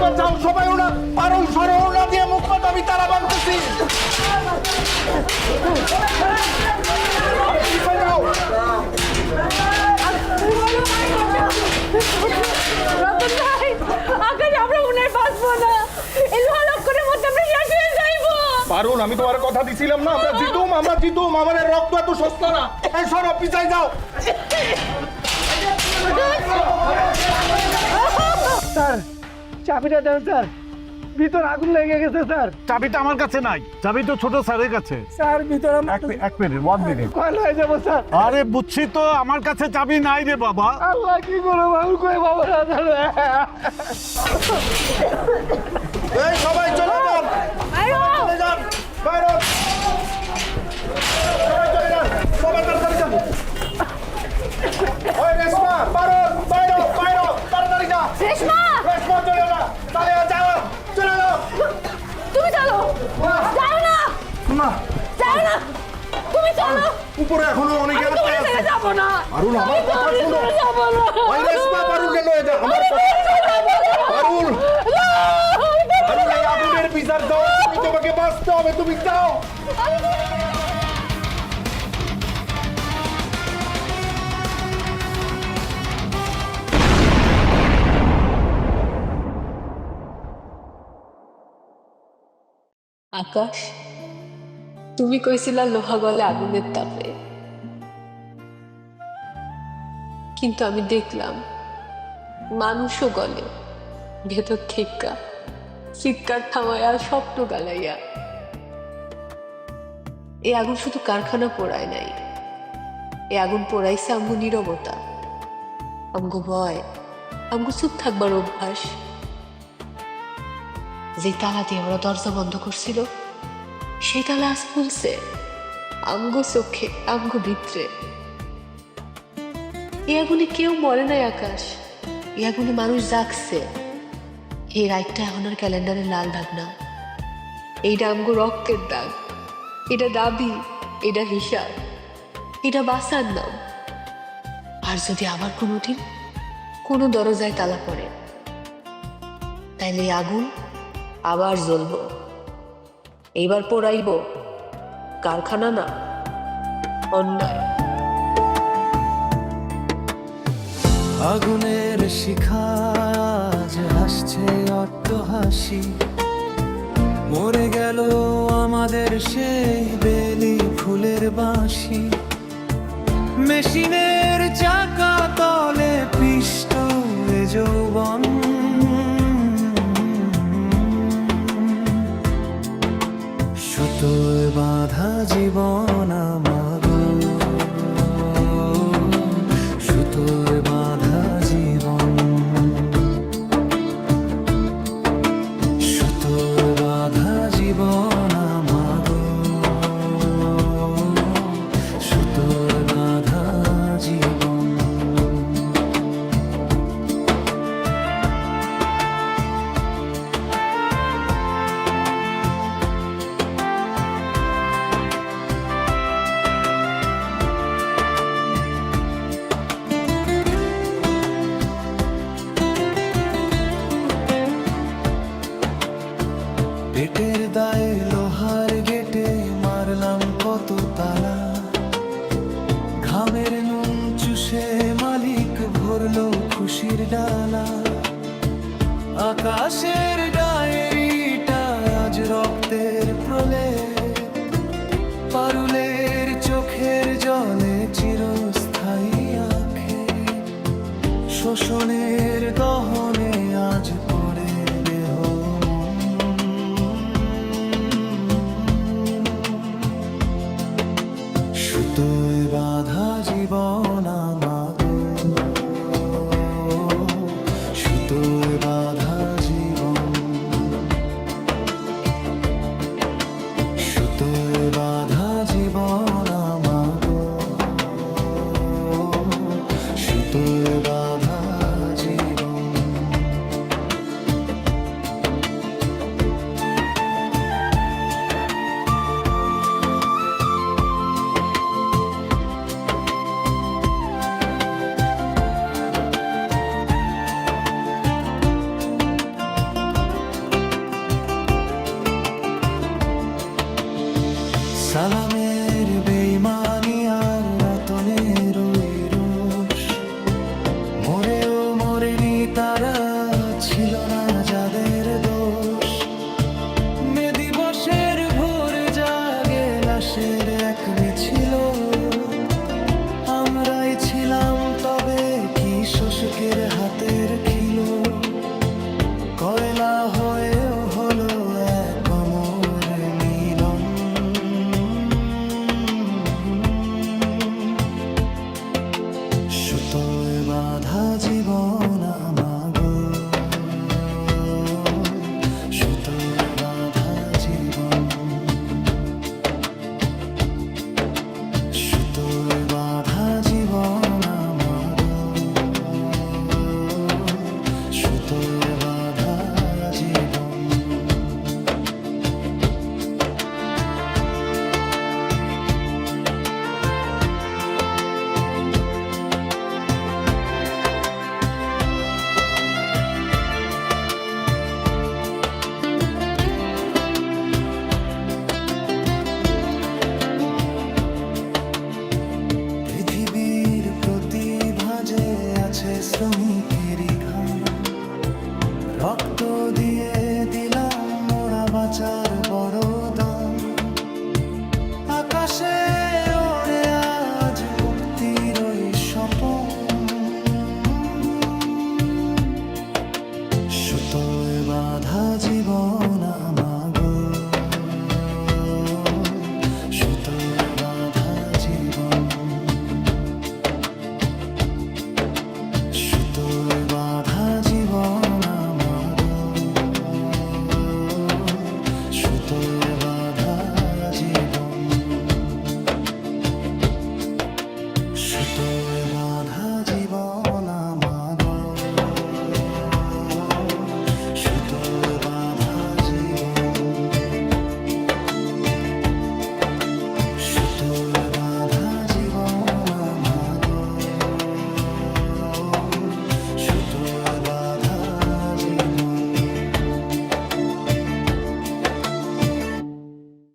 বাঁচাও সবাই, ওনা পারুল সরো, ওনা দিয়ে মুখ পাত আমি তারা বাঁধতেছি। রতন ভাই, আকাশ আমরা উনার বাঁচবো না, এই লক্ষণের মধ্যে আমরা শেষ হয়ে যাইবো। পারুল, আমি তোমার কথা দিছিলাম না, আমরা জিতুম, আমরা জিতুম, আমাদের রক্ত এত সস্তা না। এই সরো, পিছাই যাও। স্যার চাবিটা দেন স্যার, ভিতর আগুন লেগে গেছে স্যার। চাবিটা আমার কাছে নাই, চাবি তো ছোট স্যারের কাছে। স্যার ভিতরে এক মিনিট, 1 মিনিট। কয়লা হয়ে যাবো স্যার। আরে বুঝছি তো, আমার কাছে চাবি নাই রে বাবা। আল্লাহ কি করবো আমি, কই বাবা না জানে। এই সবাই চলে যান, চলে যান, বাইরে সবাই চলে যান, সবাই তাড়াতাড়ি যান। ওই রেশমা, পারুল, বাইরে বাইরে, তাড়াতাড়ি যা। রেশমা, রেশমা চলে যা, চলে যাও, চলে যাও। তুমি চলো। যাও না, না, যাও না, তুমি চলো। উপরে এখনো অনেকে আমি তোমার আছে। ছেড়ে যাবো না। পারুল, আমার কথা আমি শোনো। ছেড়ে যাবো না। ওই রেশমা, পারুল কেন হয়ে যা, আমার কথা। পারুল, পারুল, এই আগুনের বিচার দাও, তুমি তোমাকে বাঁচতে হবে, তুমি যাও। আকাশ, তুমি কইছিলা লোহা গলে আগুনের তাপে, কিন্তু আমি দেখলাম মানুষও গলে ভেতর থেকে, চিৎকার থামাইয়া স্বপ্ন গালাইয়া। এই আগুন শুধু কারখানা পোড়ায় নাই, এই আগুন পোড়াইছে আমগো নীরবতা, আমগো ভয়, আমগো চুপ থাকবার অভ্যাস। যে তালা দিয়ে ওরা দরজা বন্ধ করছিল, সেই তালা আজ খুলছে আমগো চোখে, আমগো ভিতরে। এই আগুনে কেউ মরে নাই আকাশ, এই আগুনে মানুষ জাগছে। এই রাতটা এখন আর ক্যালেন্ডারে লাল দাগ না, এইটা আমগো রক্তের দাগ, এটা দাবি, এটা হিসাব, এটা বাঁচার নাম। আর যদি আবার কোনোদিন কোনো দরজায় তালা পড়ে, তাইলে এই আগুন আবার জ্বলব, এইবার পোড়াইব কারখানা না, অন্যায়। আগুনের শিখা আজ হাসছে অট্টহাসি, মরে গেল আমাদের সেই বেলি ফুলের বাঁশি। মেশিনের চাকা তলে পিষ্ট এ যৌবন, সুতোয় বাঁধা জীবন আমার, সুতোয় বাঁধা জীবন, সুতোয় বাঁধা জীবন আমার, সুতোয় বাঁধা জীবন। পেটের দায়ে লোহার গেটে মারলাম কত তালা, ঘামের নুন চুষে মালিক ভরলো খুশির ডালা। আকাশের ডায়েরিটা আজ রক্তের প্রলেপ, পারুলের চোখের জলে চিরস্থায়ী আঁখে, শোষণের দহনে আজ পড়ে দেহ। সুতোয় বাঁধা জীবন আমার, সুতোয় বাঁধা জীবন, সুতোয় বাঁধা জীবন আমার, সুতোয় বাঁধা জীবন। তারা ছিল না যাদের দোষ, মে দিবসের ভোর জাগে লাশের এক মিছিল, আমরাই ছিলাম তবে কি শোষকের হাতের খিলো, কয়লা হয়েও হলো এক অমর মিলন। সুতোয় বাঁধা জীবন আমাগো, সুতোয় বাঁধা জীবন, সুতোয় বাঁধা জীবন আমাগো, সুতোয় বাঁধা জীবন। পৃথিবীর প্রতি ভাঁজে আছে শ্রমিকেরই ঘাম, রক্ত